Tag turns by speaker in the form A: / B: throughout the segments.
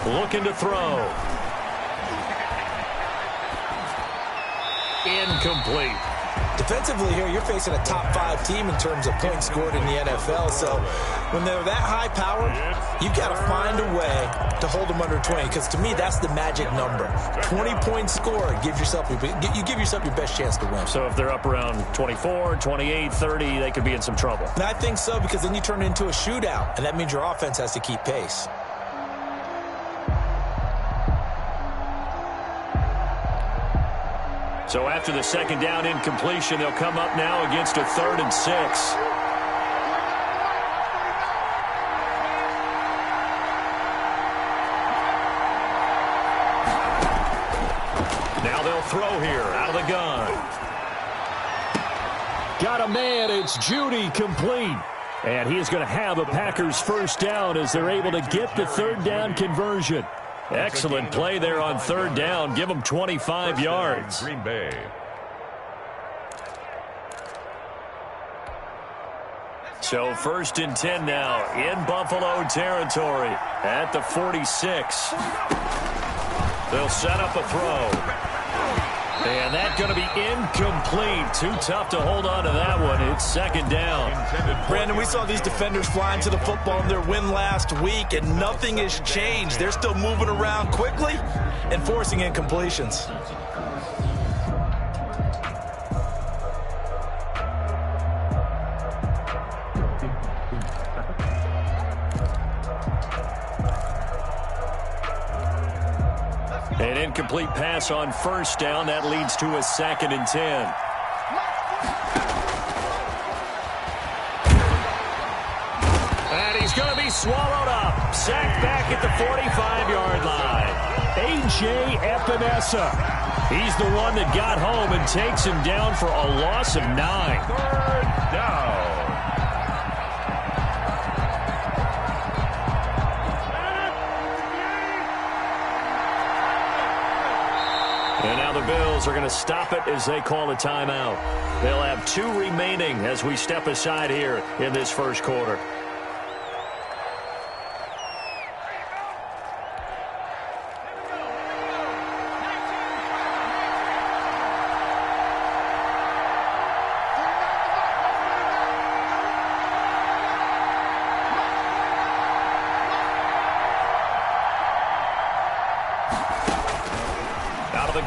A: looking to throw. Incomplete.
B: Defensively here, you're facing a top 5 team in terms of points scored in the NFL. So when they're that high power, you've got to find a way to hold them under 20. Because to me, that's the magic number. 20 points scored, you give yourself your best chance to win.
A: So if they're up around 24, 28, 30, they could be in some trouble.
B: And I think so, because then you turn it into a shootout, and that means your offense has to keep pace.
A: So after the second down incompletion, they'll come up now against a 3rd and 6. Now they'll throw here out of the gun. Got a man. It's Judy, complete. And he is going to have a Packers first down as they're able to get the 3rd down conversion. Excellent play there on 3rd down. Give them 25 yards.
C: Green Bay.
A: So 1st and 10 now in Buffalo territory at the 46. They'll set up a throw. And that's going to be incomplete. Too tough to hold on to that one. It's 2nd down.
B: Brandon, we saw these defenders flying to the football in their win last week, and nothing has changed. They're still moving around quickly and forcing incompletions.
A: An incomplete pass on 1st down. That leads to a 2nd and 10. And he's going to be swallowed up. Sacked back at the 45-yard line. A.J. Epinesa. He's the one that got home and takes him down for a loss of 9.
C: 3rd down.
A: And now the Bills are going to stop it as they call a timeout. They'll have 2 remaining as we step aside here in this 1st quarter.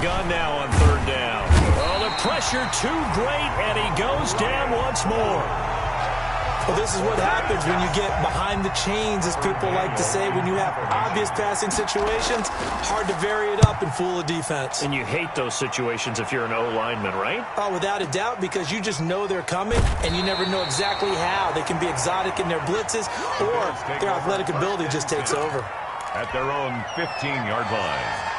A: Gun now on 3rd down. Oh, the pressure too great, and he goes down once more.
B: Well, this is what happens when you get behind the chains, as people like to say. When you have obvious passing situations, hard to vary it up and fool a defense.
A: And you hate those situations if you're an O-lineman, right?
B: Oh, without a doubt, because you just know they're coming, and you never know exactly how. They can be exotic in their blitzes, or their athletic ability just takes over.
C: At their own 15-yard line.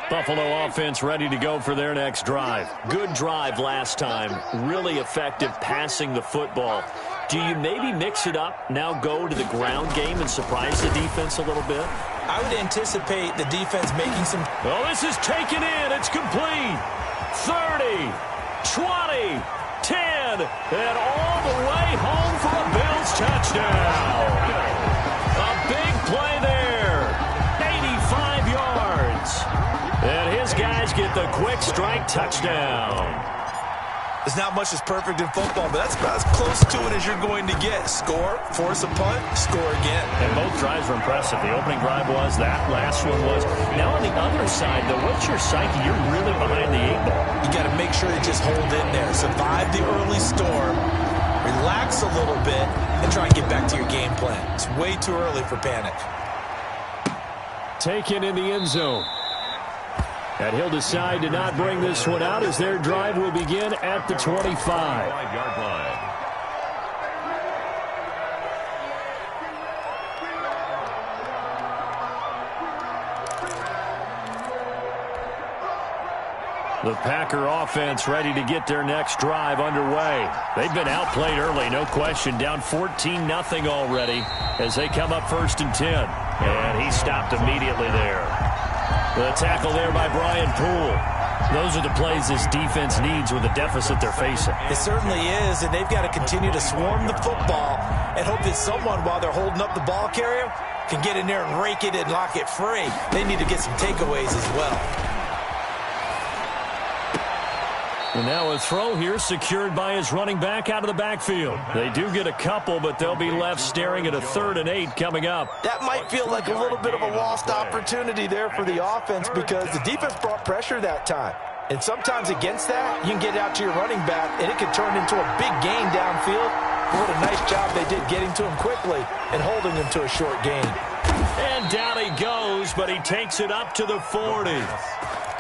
A: Buffalo offense ready to go for their next drive. Good drive last time. Really effective passing the football. Do you maybe mix it up, now go to the ground game and surprise the defense a little bit?
B: I would anticipate the defense making some...
A: Oh, this is taken in. It's complete. 30, 20, 10, and all the way home for a Bills touchdown. A big play there. 85 yards. And his guys get the quick strike touchdown.
B: There's not much that's perfect in football, but that's about as close to it as you're going to get. Score, force a punt, score again.
A: And both drives were impressive. The opening drive was, that last one was. Now on the other side, though, what's your psyche? You're really behind the 8-ball.
B: You got to make sure you just hold in there. Survive the early storm, relax a little bit, and try and get back to your game plan. It's way too early for panic.
A: Taken in the end zone. And he'll decide to not bring this one out as their drive will begin at the 25-yard line. The Packer offense ready to get their next drive underway. They've been outplayed early, no question. Down 14-0 already as they come up 1st and 10. And he stopped immediately there. The tackle there by Brian Poole. Those are the plays this defense needs with the deficit they're facing.
B: It certainly is, and they've got to continue to swarm the football and hope that someone, while they're holding up the ball carrier, can get in there and rake it and lock it free. They need to get some takeaways as well.
A: And now a throw here secured by his running back out of the backfield. They do get a couple, but they'll be left staring at a 3rd and 8 coming up.
B: That might feel like a little bit of a lost opportunity there for the offense because the defense brought pressure that time. And sometimes against that, you can get out to your running back, and it can turn into a big gain downfield. What a nice job they did getting to him quickly and holding him to a short gain.
A: And down he goes, but he takes it up to the 40.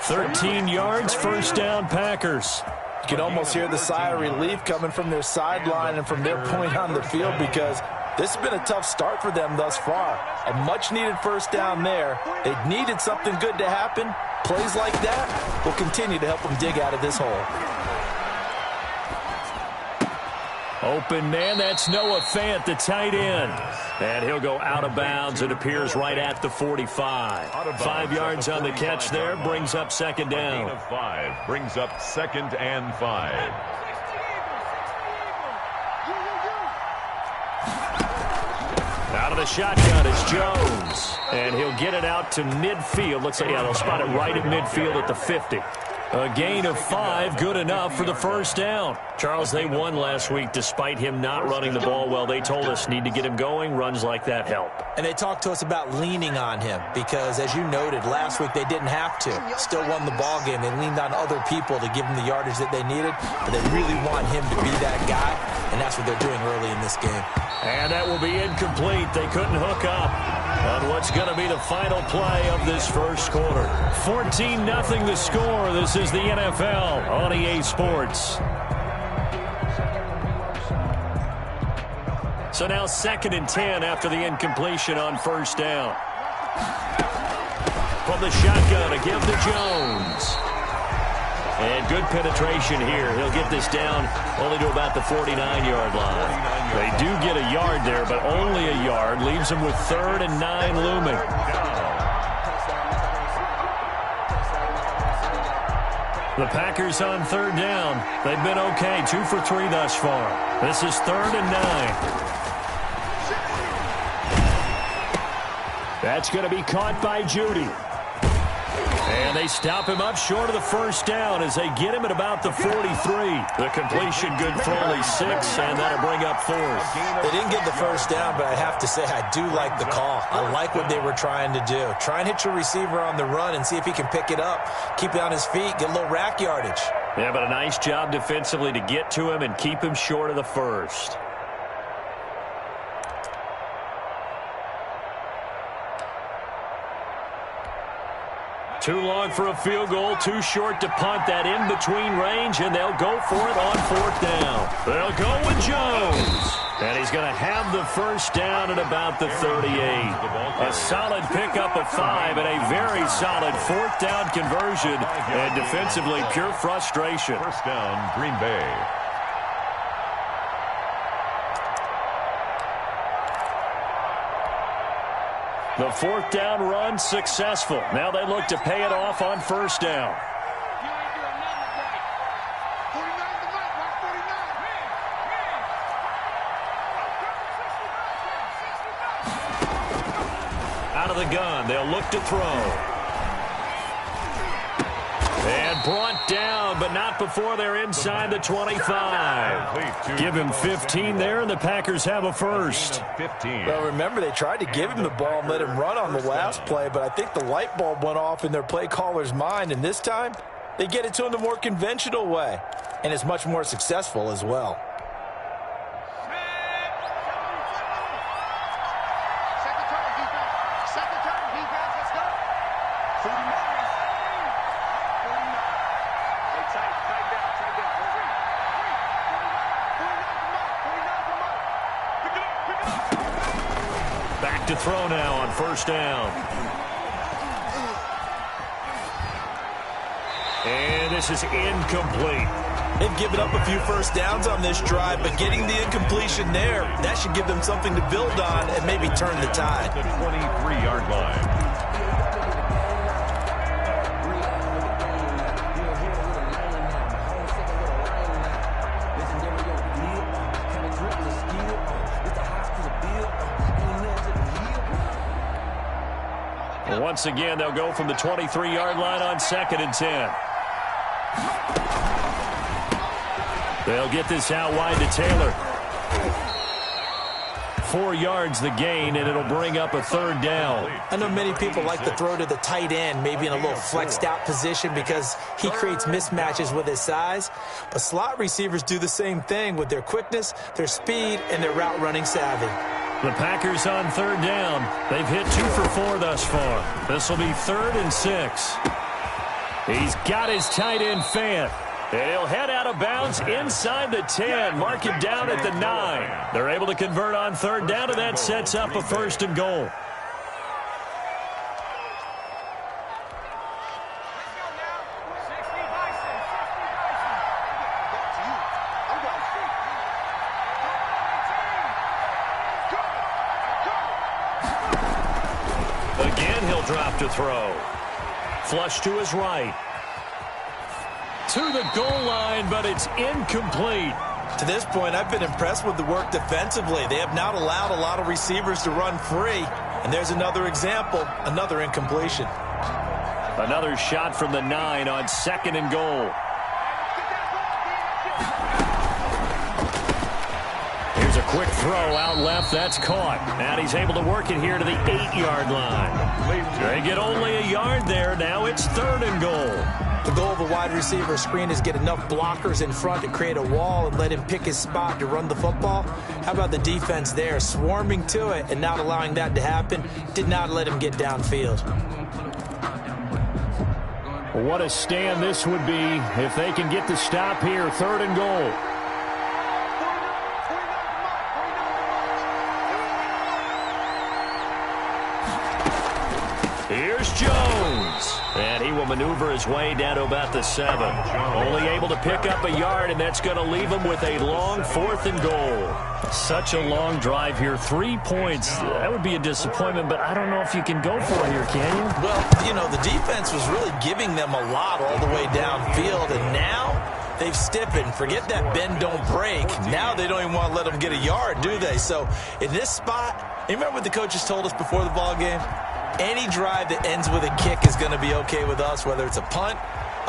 A: 13 yards, first down, Packers.
B: You can almost hear the sigh of relief coming from their sideline and from their point on the field because this has been a tough start for them thus far. A much-needed first down there. They needed something good to happen. Plays like that will continue to help them dig out of this hole.
A: Open man, that's Noah Fant, the tight end. And he'll go out of bounds. It appears right at the 45. 5 yards on the catch there, brings up second down.
C: 5 brings up 2nd and 5.
A: Out of the shotgun is Jones. And he'll get it out to midfield. Looks like, yeah, they'll spot it right at midfield at the 50. A gain of 5, good enough for the first down. Charles, they won last week despite him not running the ball well. They told us need to get him going. Runs like that help.
B: And they talked to us about leaning on him because, as you noted, last week they didn't have to. Still won the ball game. They leaned on other people to give them the yardage that they needed, but they really want him to be that guy, and that's what they're doing early in this game.
A: And that will be incomplete. They couldn't hook up on what's going to be the final play of this first quarter. 14-0 the score. This is the NFL on EA Sports. So now 2nd and 10 after the incompletion on first down. From the shotgun, a give to Jones. And good penetration here. He'll get this down only to about the 49-yard line. They do get a yard there, but only a yard. Leaves them with 3rd and 9 looming. The Packers on 3rd down. They've been okay, 2 for 3 thus far. This is 3rd and 9. That's going to be caught by Judy. And they stop him up short of the first down as they get him at about the 43. The completion good for only 6, and that'll bring up 4th.
B: They didn't get the first down, but I have to say I do like the call. I like what they were trying to do. Try and hit your receiver on the run and see if he can pick it up. Keep it on his feet, get a little rack yardage.
A: Yeah, but a nice job defensively to get to him and keep him short of the first. Too long for a field goal, too short to punt. That in-between range, and they'll go for it on 4th down. They'll go with Jones. And he's going to have the first down at about the 38. A solid pickup of 5 and a very solid 4th down conversion. And defensively, pure frustration.
C: First down, Green Bay.
A: The 4th down run successful. Now they look to pay it off on first down. Out of the gun, they'll look to throw. And brought down, but not before they're inside the 25. Give him 15 there, and the Packers have a first.
B: Well, remember, they tried to give him the ball and let him run on the last play, but I think the light bulb went off in their play caller's mind, and this time they get it to him the more conventional way, and it's much more successful as well.
A: To throw now on first down. And this is incomplete.
B: They've given up a few first downs on this drive, but getting the incompletion there, that should give them something to build on and maybe turn the tide.
C: The 23-yard line.
A: once again, they'll go from the 23-yard line on 2nd and 10. They'll get this out wide to Taylor. 4 yards the gain, and it'll bring up a 3rd down.
B: I know many people like to throw to the tight end, maybe in a little flexed out position because he creates mismatches with his size. But slot receivers do the same thing with their quickness, their speed, and their route running savvy.
A: The Packers on 3rd down. They've hit 2 for 4 thus far. This will be 3rd and 6. He's got his tight end Fant. And he'll head out of bounds inside the 10. Mark him down at the 9. They're able to convert on 3rd down, and that sets up a 1st and goal. Again, he'll drop to throw. Flush to his right. To the goal line, but it's incomplete.
B: To this point, I've been impressed with the work defensively. They have not allowed a lot of receivers to run free. And there's another example, another incompletion.
A: Another shot from the 9 on 2nd and goal. Here's a quick throw out left. That's caught. And he's able to work it here to the 8-yard line. They get only a yard there. Now it's 3rd and goal.
B: The goal of a wide receiver screen is get enough blockers in front to create a wall and let him pick his spot to run the football. How about the defense there, swarming to it and not allowing that to happen? Did not let him get downfield.
A: What a stand this would be if they can get the stop here. 3rd and goal. Here's Jones. And he will maneuver his way down to about the 7. Only able to pick up a yard, and that's going to leave him with a long 4th and goal. Such a long drive here. 3 points. That would be a disappointment, but I don't know if you can go for it here, can you?
B: Well, you know, the defense was really giving them a lot all the way downfield, and now they've stiffened. Forget that bend, don't break. Now they don't even want to let them get a yard, do they? So in this spot, you remember what the coaches told us before the ball game? Any drive that ends with a kick is going to be okay with us, whether it's a punt,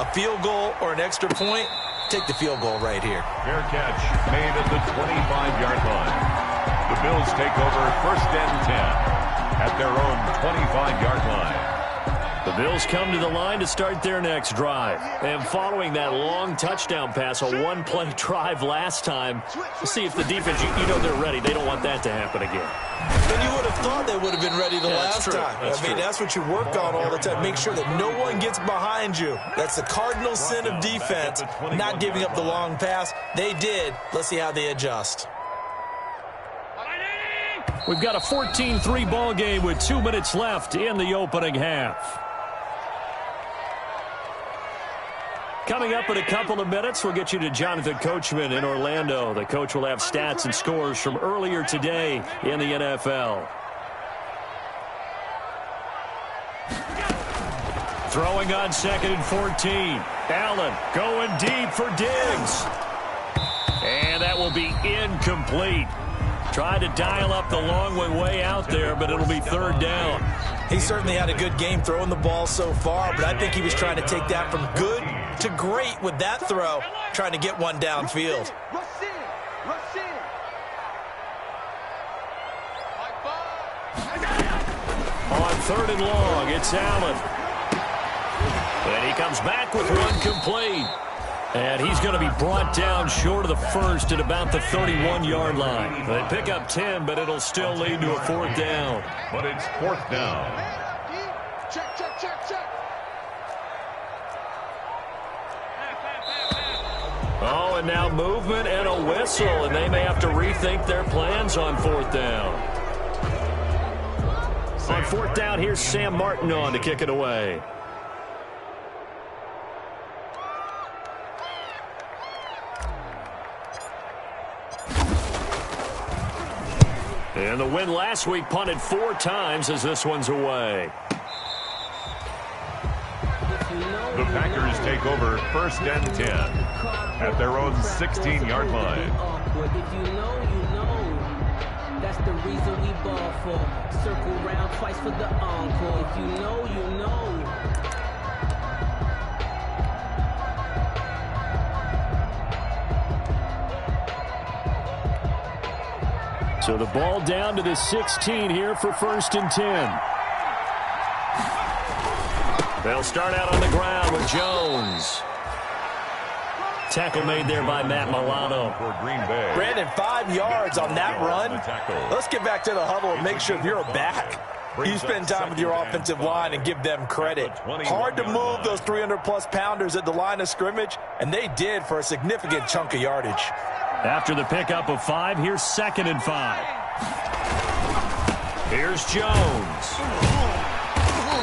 B: a field goal, or an extra point. Take the field goal right here.
C: Fair catch made at the 25-yard line. The Bills take over 1st and 10 at their own 25-yard line.
A: The Bills come to the line to start their next drive. And following that long touchdown pass, a one-play drive last time, we'll see if the defense, you know they're ready. They don't want that to happen again.
B: And you would have thought they would have been ready the last time. I mean, that's what you work on all the time. Make sure that no one gets behind you. That's the cardinal sin of defense, not giving up the long pass. They did. Let's see how they adjust.
A: We've got a 14-3 ball game with 2 minutes left in the opening half. Coming up in a couple of minutes, we'll get you to Jonathan Coachman in Orlando. The coach will have stats and scores from earlier today in the NFL. Throwing on 2nd and 14. Allen going deep for Diggs. And that will be incomplete. Tried to dial up the long way out there, but it'll be 3rd down.
B: He certainly had a good game throwing the ball so far, but I think he was trying to take that from good to great with that throw, trying to get one downfield.
A: On 3rd and long, it's Allen. And he comes back with one complete. And he's going to be brought down short of the 1st at about the 31-yard line. They pick up 10, but it'll still lead to a 4th down.
C: But it's 4th down.
A: Oh, and now movement and a whistle, and they may have to rethink their plans on 4th down. On 4th down, here's Sam Martin on to kick it away. And the win last week punted 4 times as this one's away.
C: The Packers take over 1st and 10 at their own 16-yard line.
D: That's the reason we ball for. Circle round twice for the encore. If you know, you know.
A: So the ball down to the 16 here for 1st and 10. They'll start out on the ground with Jones. Tackle made there by Matt Milano.
C: For Green Bay.
B: Brandon, 5 yards on that run. Let's get back to the huddle and make sure if you're a back, you spend time with your offensive line and give them credit. Hard to move those 300-plus pounders at the line of scrimmage, and they did for a significant chunk of yardage.
A: After the pickup of 5, here's 2nd and 5. Here's Jones.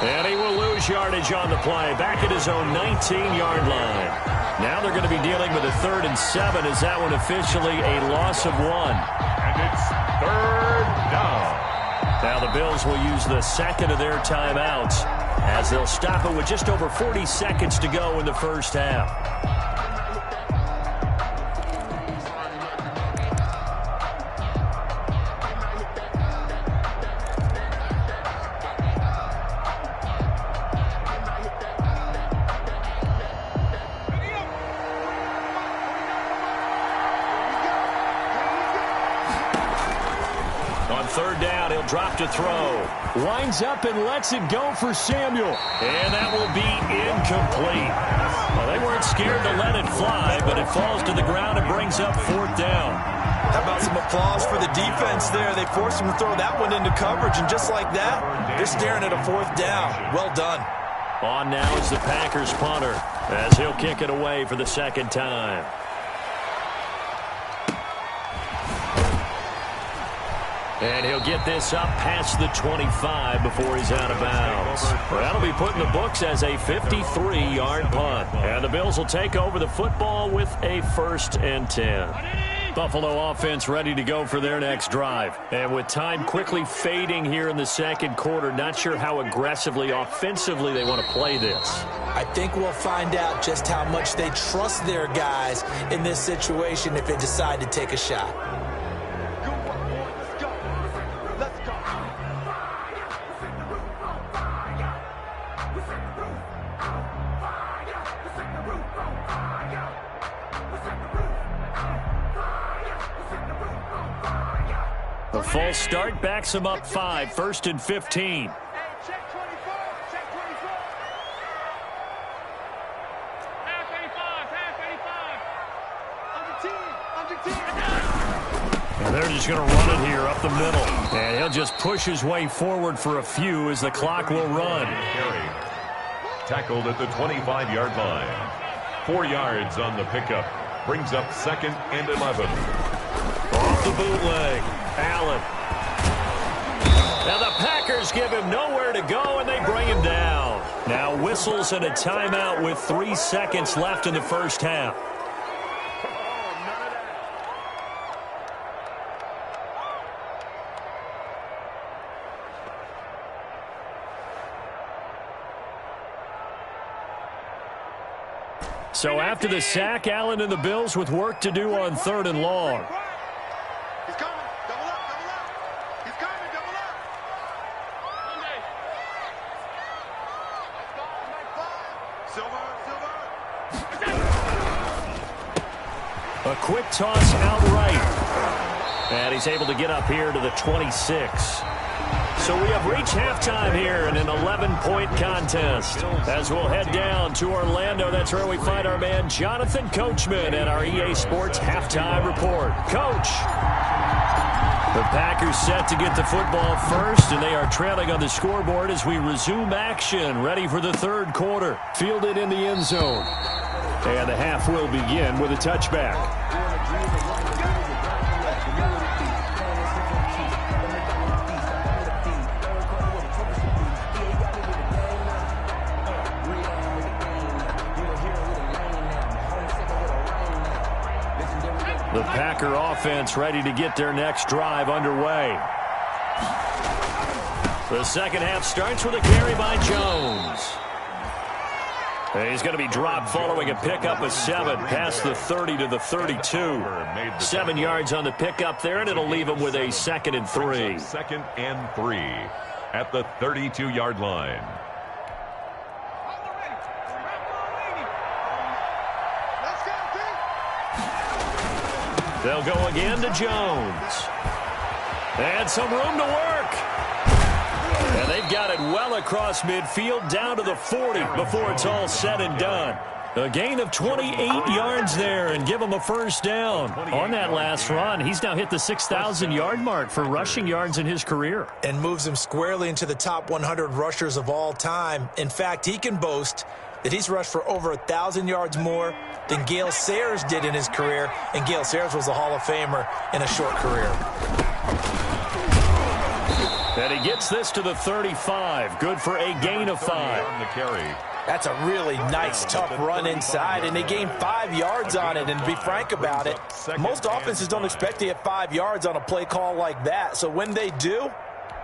A: And he will lose yardage on the play. Back at his own 19-yard line. Now they're going to be dealing with a 3rd and 7. Is that one officially a loss of 1?
C: And it's 3rd down.
A: Now the Bills will use the 2nd of their timeouts as they'll stop it with just over 40 seconds to go in the first half. Drop to throw. Winds up and lets it go for Samuel. And that will be incomplete. Well, they weren't scared to let it fly, but it falls to the ground and brings up 4th down.
B: How about some applause for the defense there? They forced him to throw that one into coverage, and just like that, they're staring at a 4th down. Well done.
A: On now is the Packers punter as he'll kick it away for the 2nd time. And he'll get this up past the 25 before he's out of bounds. Well, that'll be put in the books as a 53-yard punt. And the Bills will take over the football with a 1st and 10. Buffalo offense ready to go for their next drive. And with time quickly fading here in the 2nd quarter, not sure how aggressively, offensively they want to play this.
B: I think we'll find out just how much they trust their guys in this situation if they decide to take a shot.
A: The false start backs him up 5, 1st and 15.
E: Check 24, check 24. Half 85, under 10, under 10.
A: And they're just going to run it here up the middle. And he'll just push his way forward for a few as the clock will run.
C: Carry. Tackled at the 25-yard line. 4 yards on the pickup. Brings up 2nd and 11.
A: Off the bootleg. Allen. Now the Packers give him nowhere to go, and they bring him down. Now whistles and a timeout with 3 seconds left in the first half. So after the sack, Allen and the Bills with work to do on 3rd and long.
E: He's coming. Double up, double up. He's coming, double up. Silver, silver.
A: A quick toss outright. And he's able to get up here to the 26. So we have reached halftime here in an 11-point contest. As we'll head down to Orlando, that's where we find our man Jonathan Coachman at our EA Sports Halftime Report. Coach! The Packers set to get the football first, and they are trailing on the scoreboard as we resume action, ready for the 3rd quarter. Fielded in the end zone. And the half will begin with a touchback. The Packer offense ready to get their next drive underway. The second half starts with a carry by Jones. And he's going to be dropped following a pickup of 7 past the 30 to the 32. 7 yards on the pickup there, and it'll leave him with a 2nd and 3.
C: 2nd and 3 at the 32-yard line.
A: They'll go again to Jones. And some room to work. And they've got it well across midfield down to the 40 before it's all said and done. A gain of 28 yards there and give him a first down.
F: On that last run, he's now hit the 6,000-yard mark for rushing yards in his career.
B: And moves him squarely into the top 100 rushers of all time. In fact, he can boast that he's rushed for over 1,000 yards more than Gale Sayers did in his career. And Gale Sayers was a Hall of Famer in a short career.
A: And he gets this to the 35. Good for a gain of 5.
C: On the carry.
B: That's a really nice, tough run inside, and they gained 5 yards on it. And to be frank about it, most offenses don't expect to get 5 yards on a play call like that. So when they do,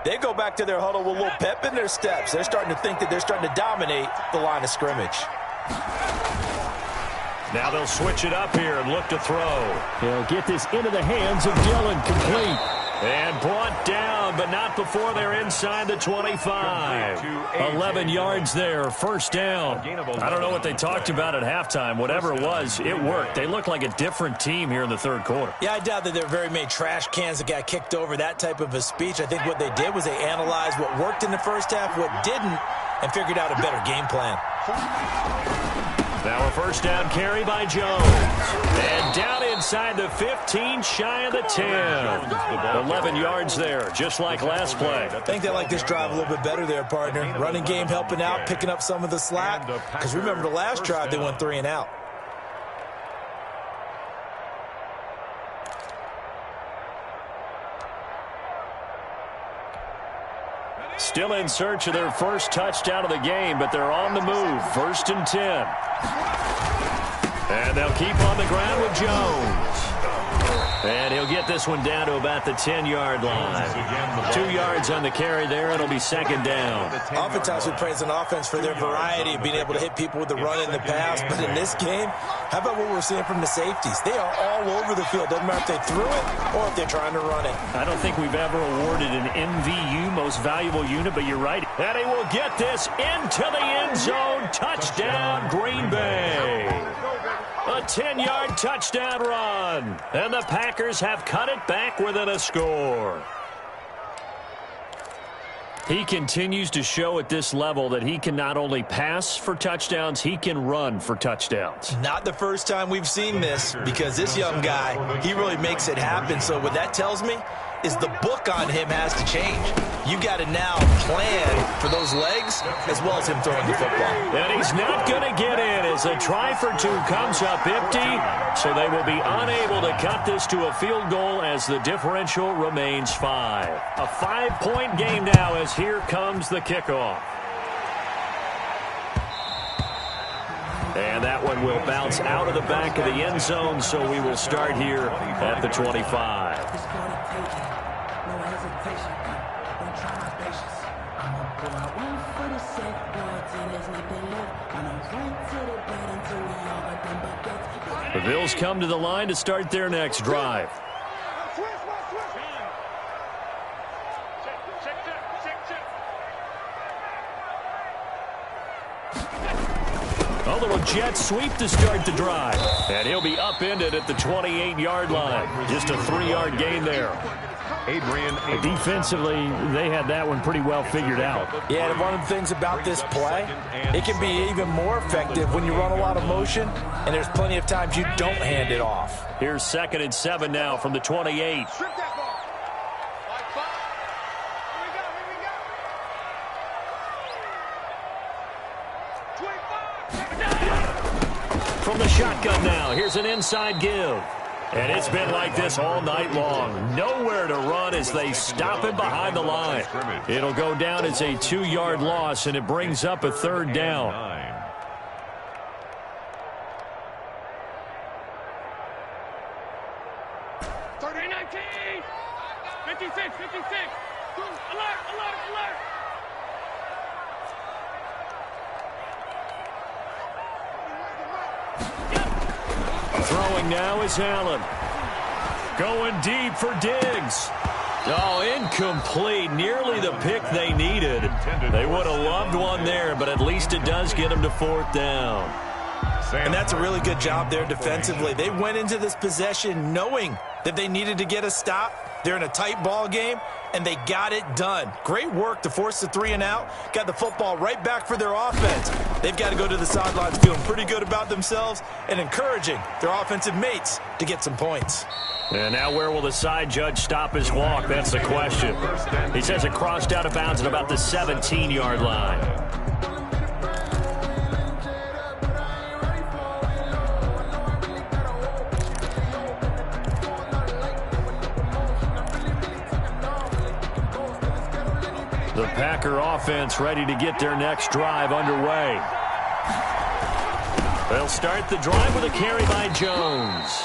B: they go back to their huddle with a little pep in their steps. They're starting to think that they're starting to dominate the line of scrimmage.
A: Now they'll switch it up here and look to throw.
F: He'll get this into the hands of Dillon, complete.
A: And brought down, but not before they're inside the 25.
F: 11 yards there, first down.
A: I don't know what they talked about at halftime. Whatever it was, it worked. They look like a different team here in the third quarter.
B: Yeah, I doubt that there are very many trash cans that got kicked over that type of a speech. I think what they did was they analyzed what worked in the first half, what didn't, and figured out a better game plan.
A: Now a first down carry by Jones. And down inside the 15, shy of the 10. 11 yards there, just like last play.
B: I think they like this drive a little bit better there, partner. Running game helping out, picking up some of the slack. Because remember the last drive, they went 3 and out.
A: Still in search of their first touchdown of the game, but they're on the move. 1st and 10. And they'll keep on the ground with Jones. And he'll get this one down to about the 10-yard line. 2 yards on the carry there. It'll be 2nd down.
B: Oftentimes we praise an offense for their variety of being able to hit people with the run and the pass. But in this game, how about what we're seeing from the safeties? They are all over the field. Doesn't matter if they threw it or if they're trying to run it.
F: I don't think we've ever awarded an MVU, most valuable unit, but you're right.
A: And he will get this into the end zone. Touchdown, Green Bay. A 10-yard touchdown run. And the Packers have cut it back within a score.
F: He continues to show at this level that he can not only pass for touchdowns, he can run for touchdowns.
B: Not the first time we've seen this, because this young guy, he really makes it happen. So what that tells me is the book on him has to change. You got to now plan for those legs as well as him throwing the football.
A: And he's not going to get in as a try for 2 comes up empty. So they will be unable to cut this to a field goal as the differential remains 5. A 5-point game now as here comes the kickoff. And that one will bounce out of the back of the end zone, so we will start here at the 25. The Bills come to the line to start their next drive. A little jet sweep to start the drive. And he'll be upended at the 28-yard line. Just a 3-yard gain there.
F: Defensively, they had that one pretty well figured out.
B: Yeah, and one of the things about this play, it can be even more effective when you run a lot of motion, and there's plenty of times you don't hand it off.
A: Here's 2nd and 7 now from the 28. From the shotgun now, here's an inside give. And it's been like this all night long. Nowhere to run as they stop him behind the line. It'll go down as a 2-yard loss, and it brings up a 3rd down.
E: 19, 56, 56. Alert, alert, alert.
F: Throwing now is Allen. Going deep for Diggs. Oh, incomplete. Nearly the pick they needed. They would have loved one there, but at least it does get them to 4th down.
B: And that's a really good job there defensively. They went into this possession knowing that they needed to get a stop. They're in a tight ball game, and they got it done. Great work to force the 3 and out. Got the football right back for their offense. They've got to go to the sidelines feeling pretty good about themselves and encouraging their offensive mates to get some points.
F: And now where will the side judge stop his walk? That's the question. He says it crossed out of bounds at about the 17-yard line. The Packer offense ready to get their next drive underway. They'll start the drive with a carry by Jones.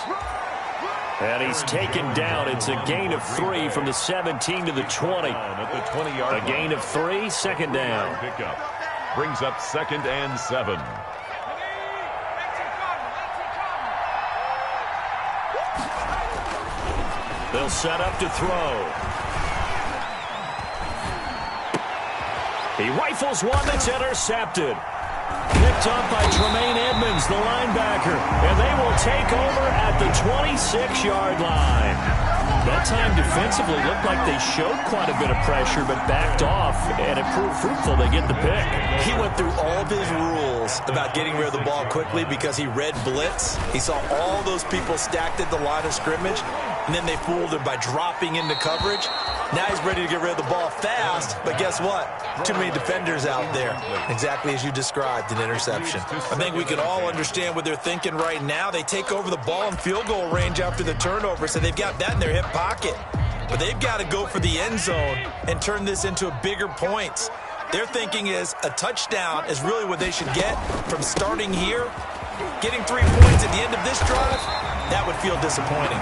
F: And he's taken down. It's a gain of 3 from the 17 to the 20. A gain of 3, 2nd down.
C: Pickup brings up 2nd and 7.
F: They'll set up to throw. He rifles one that's intercepted. Picked up by Tremaine Edmonds, the linebacker. And they will take over at the 26-yard line. That time defensively looked like they showed quite a bit of pressure, but backed off, and it proved fruitful. They get the pick.
B: He went through all of his rules about getting rid of the ball quickly because he read blitz. He saw all those people stacked at the line of scrimmage, and then they fooled him by dropping into coverage. Now he's ready to get rid of the ball fast, but guess what? Too many defenders out there. Exactly as you described, an interception. I think we can all understand what they're thinking right now. They take over the ball in field goal range after the turnover, so they've got that in their hip pocket. But they've got to go for the end zone and turn this into a bigger points. Their thinking is a touchdown is really what they should get from starting here. Getting 3 points at the end of this drive, that would feel disappointing.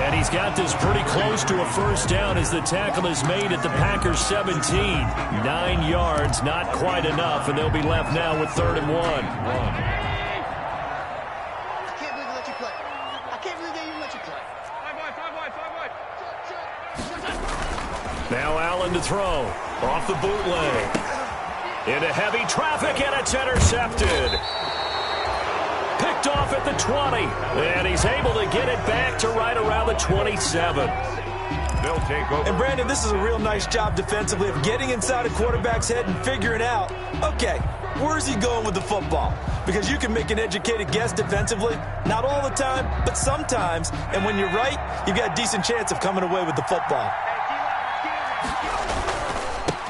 F: And he's got this pretty close to a 1st down as the tackle is made at the Packers 17. 9 yards, not quite enough, and they'll be left now with 3rd and 1.
E: I can't believe they let you play. I can't believe they even let you play. 5 wide.
F: Now Allen to throw. Off the bootleg. Into heavy traffic, and it's intercepted. Picked off at the 20, and he's able to get it back to right around the 27.
C: They'll take over.
B: And Brandon, this is a real nice job defensively of getting inside a quarterback's head and figuring out, okay, where's he going with the football? Because you can make an educated guess defensively, not all the time, but sometimes. And when you're right, you've got a decent chance of coming away with the football.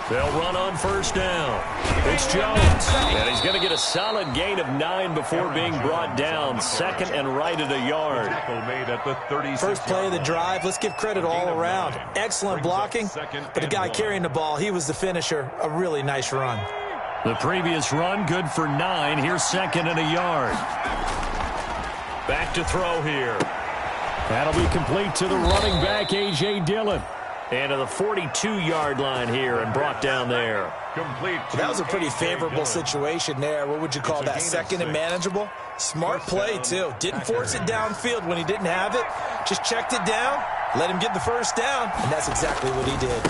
F: They'll run on 1st down. It's Jones. And he's going to get a solid gain of 9 before being brought down. 2nd and right at a yard.
C: Made at the 36.
B: First play of the drive, let's give credit all around. Excellent blocking, but the guy carrying the ball, he was the finisher. A really nice run.
F: The previous run, good for 9. Here's 2nd and a yard. Back to throw here. That'll be complete to the running back, A.J. Dillon. And to the 42-yard line here and brought down there.
C: Complete.
B: That was a pretty favorable situation there. What would you call that? 2nd and manageable? Smart play, too. Didn't force it downfield when he didn't have it. Just checked it down, let him get the 1st down, and that's exactly what he did.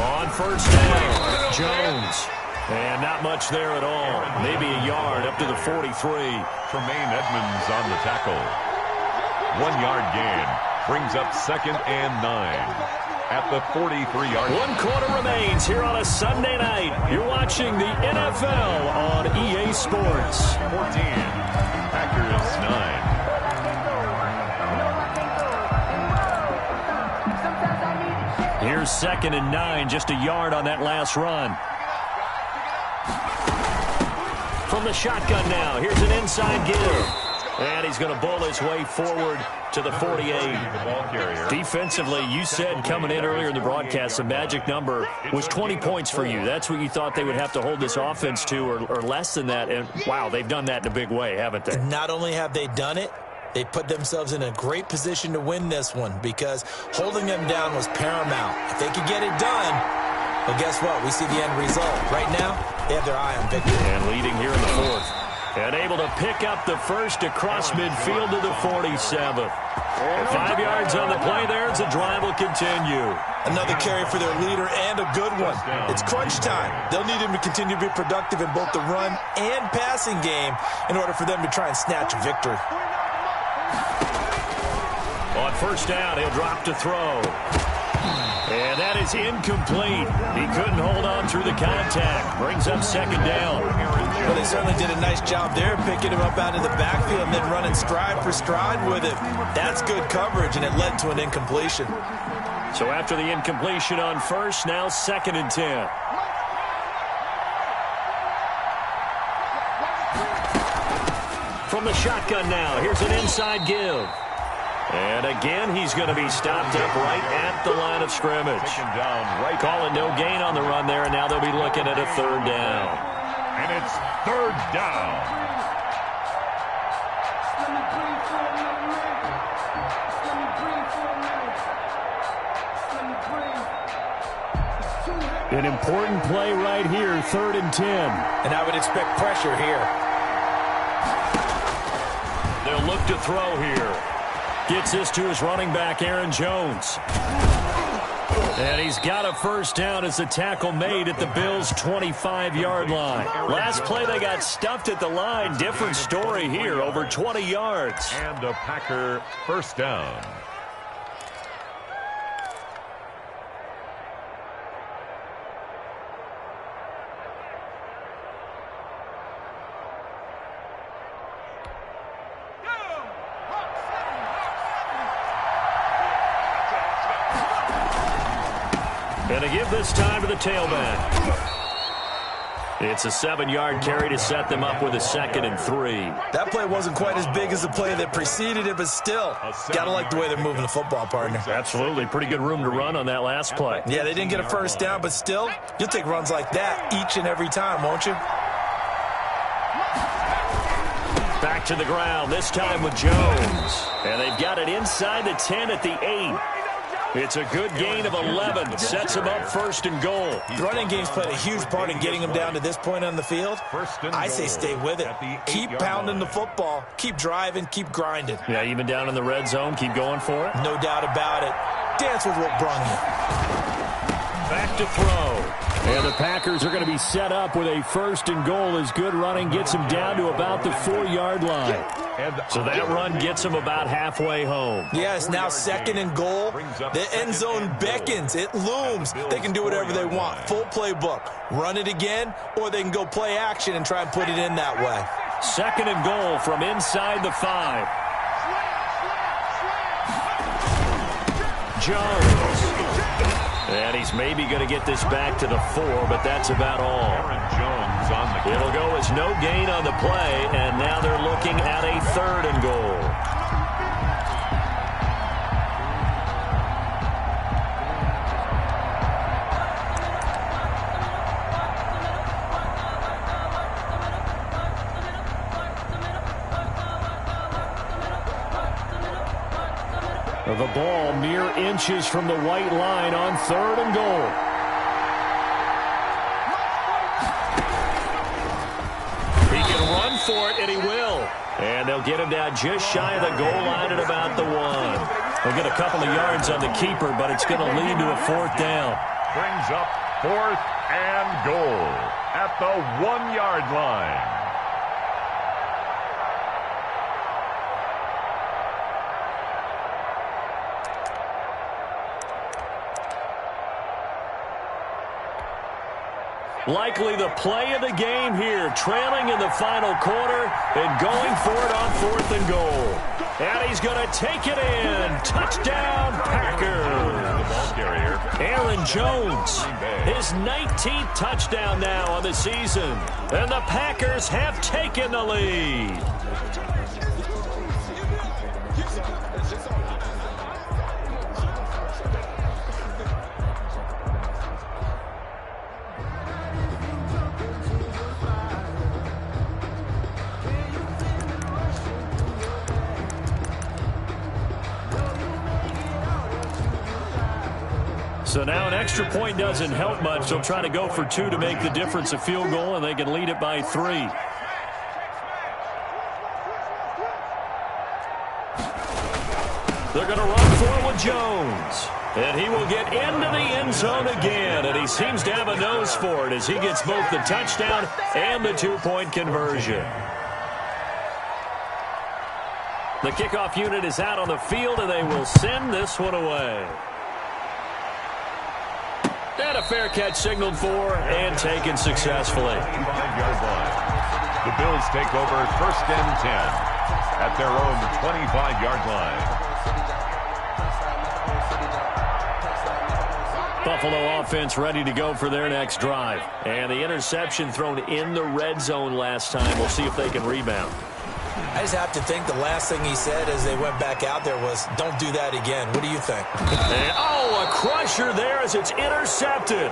F: On 1st down, Jones. And not much there at all. Maybe a yard up to the 43.
C: Tremaine Edmonds on the tackle. 1 yard gain. Brings up 2nd and 9. At the 43-yard line.
F: 1 quarter remains here on a Sunday night. You're watching the NFL on EA Sports.
C: 14. Packers 9.
F: Here's 2nd and 9, just a yard on that last run. From the shotgun now, here's an inside give. And he's going to bowl his way forward to the 48. Defensively, you said coming in earlier in the broadcast, the magic number was 20 points for you. That's what you thought they would have to hold this offense to, or less than that. And, wow, they've done that in a big way, haven't they?
B: Not only have they done it, they put themselves in a great position to win this one because holding them down was paramount. If they could get it done, well, guess what? We see the end result. Right now, they have their eye on victory.
F: And leading here in the 4th. And able to pick up the first across midfield to the 47. And 5 yards on the play there as the drive will continue.
B: Another carry for their leader and a good one. It's crunch time. They'll need him to continue to be productive in both the run and passing game in order for them to try and snatch a victory.
F: On first down, he'll drop to throw. And that is incomplete. He couldn't hold on through the contact. Brings up second down.
B: Well, they certainly did a nice job there, picking him up out of the backfield and then running stride for stride with it. That's good coverage, and it led to an incompletion.
F: So after the incompletion on first, now 2nd and 10. From the shotgun now, here's an inside give. And again, he's going to be stopped up right at the line of scrimmage. Call it no gain on the run there, and now they'll be looking at a 3rd down.
C: And it's 3rd down.
F: An important play right here, 3rd and 10.
B: And I would expect pressure here.
F: They'll look to throw here. Gets this to his running back, Aaron Jones. And he's got a first down as the tackle made at the Bills' 25-yard line. Last play, they got stuffed at the line. Different story here, over 20 yards.
C: And a Packer first down.
F: And to give this time to the tailback. It's a 7-yard carry to set them up with a 2nd and 3.
B: That play wasn't quite as big as the play that preceded it, but still, got to like the way they're moving the football, partner.
F: Absolutely. Pretty good room to run on that last play.
B: Yeah, they didn't get a first down, but still, you'll take runs like that each and every time, won't you?
F: Back to the ground, this time with Jones. And they've got it inside the 10 at the 8. It's a good gain of 11. Sets him up 1st and goal.
B: The running game's played a huge part in getting him down to this point on the field. I say stay with it. Keep pounding the football. Keep driving. Keep grinding.
F: Yeah, even down in the red zone, keep going for it.
B: No doubt about it. Dance with what brung you.
F: Back to throw. And the Packers are going to be set up with a 1st and goal as good running gets them down to about the 4-yard line. So that run gets them about halfway home.
B: Yes, now 2nd and goal. The end zone beckons. It looms. They can do whatever they want. Full playbook. Run it again, or they can go play action and try and put it in that way.
F: 2nd and goal from inside the 5. Jones. And he's maybe going to get this back to the 4, but that's about all.
C: Jones on the
F: It'll go as no gain on the play, and now they're looking at a 3rd and goal. The ball mere inches from the white line on 3rd and goal. He can run for it, and he will. And they'll get him down just shy of the goal line at about the 1. They'll get a couple of yards on the keeper, but it's going to lead to a 4th down.
C: brings up 4th and goal at the 1-yard line.
F: Likely the play of the game here, trailing in the final quarter and going for it on 4th and goal. And he's going to take it in. Touchdown, Packers.
C: The ball carrier,
F: Aaron Jones, his 19th touchdown now on the season. And the Packers have taken the lead. So now an extra point doesn't help much. They'll try to go for 2 to make the difference a field goal, and they can lead it by 3. They're going to run for it with Jones. And he will get into the end zone again. And he seems to have a nose for it as he gets both the touchdown and the two-point conversion. The kickoff unit is out on the field, and they will send this one away. And a fair catch signaled for and taken successfully.
C: The Bills take over first and 10 at their own 25-yard line.
F: Buffalo offense ready to go for their next drive. And the interception thrown in the red zone last time. We'll see if they can rebound.
B: I just have to think the last thing he said as they went back out there was, don't do that again. What do you think?
F: And, a crusher there as it's intercepted.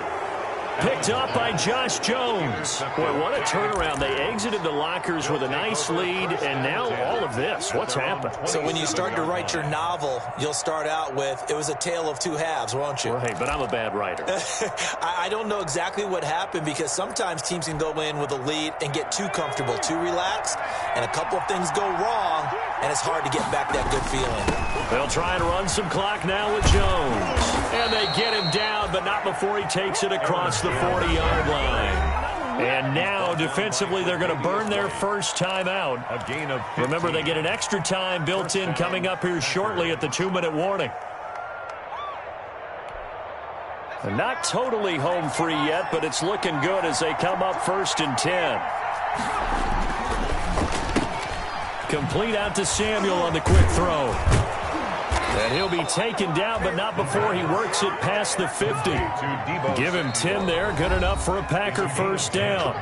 F: Picked up by Josh Jones. Boy, what a turnaround. They exited the lockers with a nice lead, and now all of this. What's happened?
B: So when you start to write your novel, you'll start out with, it was a tale of two halves, won't you?
F: Right, but I'm a bad writer.
B: I don't know exactly what happened because sometimes teams can go in with a lead and get too comfortable, too relaxed, and a couple of things go wrong, and it's hard to get back that good feeling.
F: They'll try and run some clock now with Jones. And they get him down, but not before he takes it across the 40-yard line. And now, defensively, they're going to burn their first time out.
C: A gain of 15.
F: Remember, they get an extra time built in coming up here shortly at the 2-minute warning. They're not totally home free yet, but it's looking good as they come up first and 10. Complete out to Samuel on the quick throw. And he'll be taken down, but not before he works it past the 50. Give him 10 there. Good enough for a Packer first down.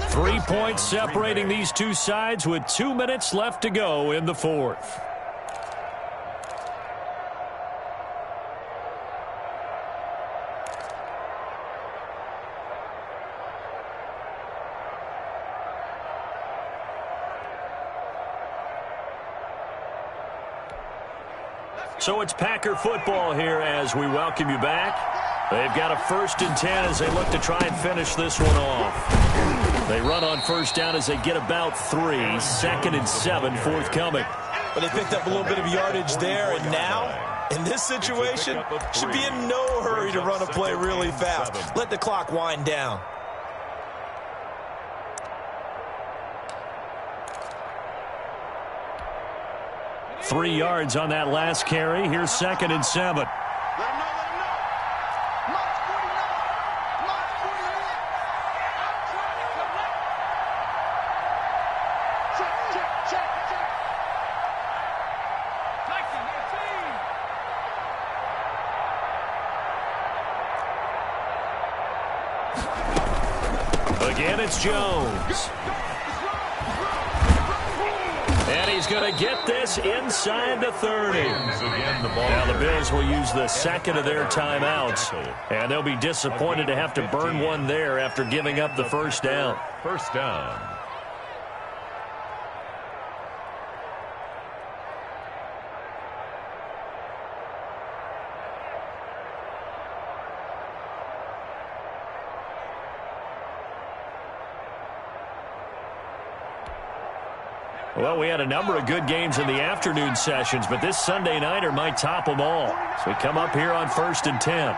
F: 3 points separating these two sides with 2 minutes left to go in the fourth. So it's Packer football here as we welcome you back. They've got a first and 10 as they look to try and finish this one off. They run on first down as they get about 3. Second and 7 forthcoming.
B: But they picked up a little bit of yardage there, and now, in this situation, should be in no hurry to run a play really fast. Let the clock wind down.
F: Three yards on that last carry. Here's second and 7.
E: Let him know. Mark 49. Mark 49. Check.
F: Again, it's Jones. And he's going to get this inside the 30. Now the Bills will use the second of their timeouts. And they'll be disappointed to have to burn one there after giving up the first down.
C: First down.
F: Well, we had a number of good games in the afternoon sessions, but this Sunday nighter might top them all. So we come up here on first and 10.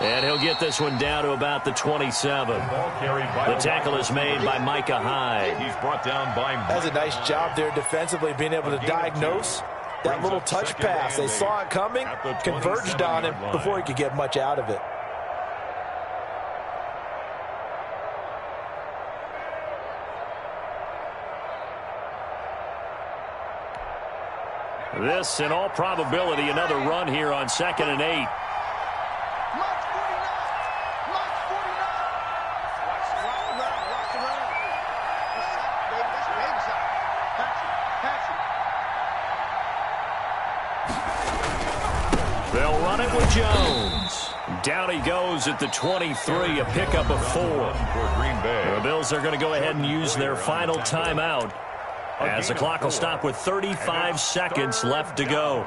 F: And he'll get this one down to about the 27. The tackle is made by Micah Hyde.
C: He's brought down by Mike.
B: That's a nice job there defensively, being able to diagnose that little touch pass. They saw it coming, converged on him before he could get much out of it.
F: This, in all probability, another run here on second and 8.
E: Mark 49. Mark 49. Watch the run. That's baby side. Pass it.
F: They'll run it with Jones. Down he goes at the 23, a pickup of 4. The Bills are going to go ahead and use their final timeout, as the clock will stop with 35 seconds left to go.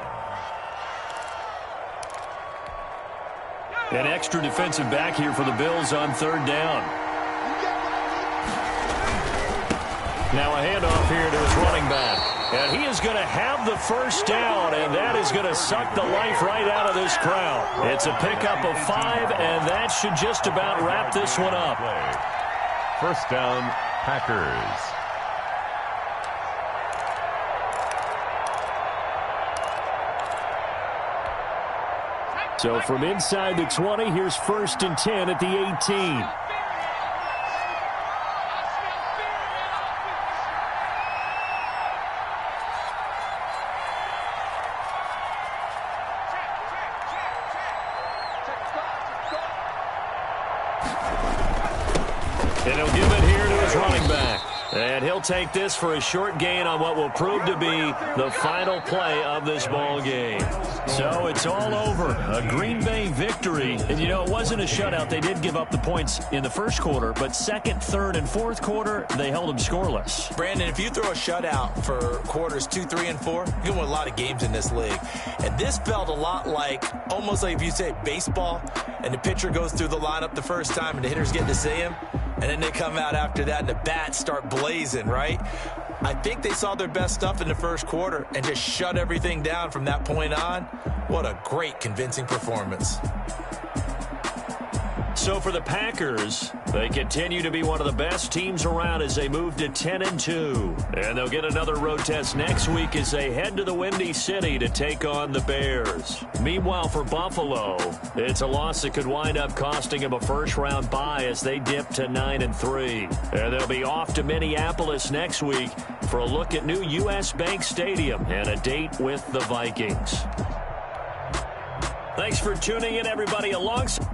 F: An extra defensive back here for the Bills on third down. Now a handoff here to his running back. And he is going to have the first down, and that is going to suck the life right out of this crowd. It's a pickup of 5, and that should just about wrap this one up.
C: First down, Packers.
F: So from inside the 20, here's 1st and 10 at the 18. And he'll give it here to his running back. And he'll take this for a short gain on what will prove to be the final play of this ball game. So it's all over. A Green Bay victory. And, you know, it wasn't a shutout. They did give up the points in the first quarter, but second, third, and fourth quarter, they held them scoreless.
B: Brandon, if you throw a shutout for quarters 2, 3, and 4, you can win a lot of games in this league. And this felt a lot like, almost like if you say baseball, and the pitcher goes through the lineup the first time and the hitters get to see him, and then they come out after that and the bats start blazing, right? I think they saw their best stuff in the first quarter and just shut everything down from that point on. What a great, convincing performance.
F: So for the Packers, they continue to be one of the best teams around as they move to 10-2. And they'll get another road test next week as they head to the Windy City to take on the Bears. Meanwhile, for Buffalo, it's a loss that could wind up costing them a first-round bye as they dip to 9-3. And they'll be off to Minneapolis next week for a look at new U.S. Bank Stadium and a date with the Vikings. Thanks for tuning in, everybody. Alongside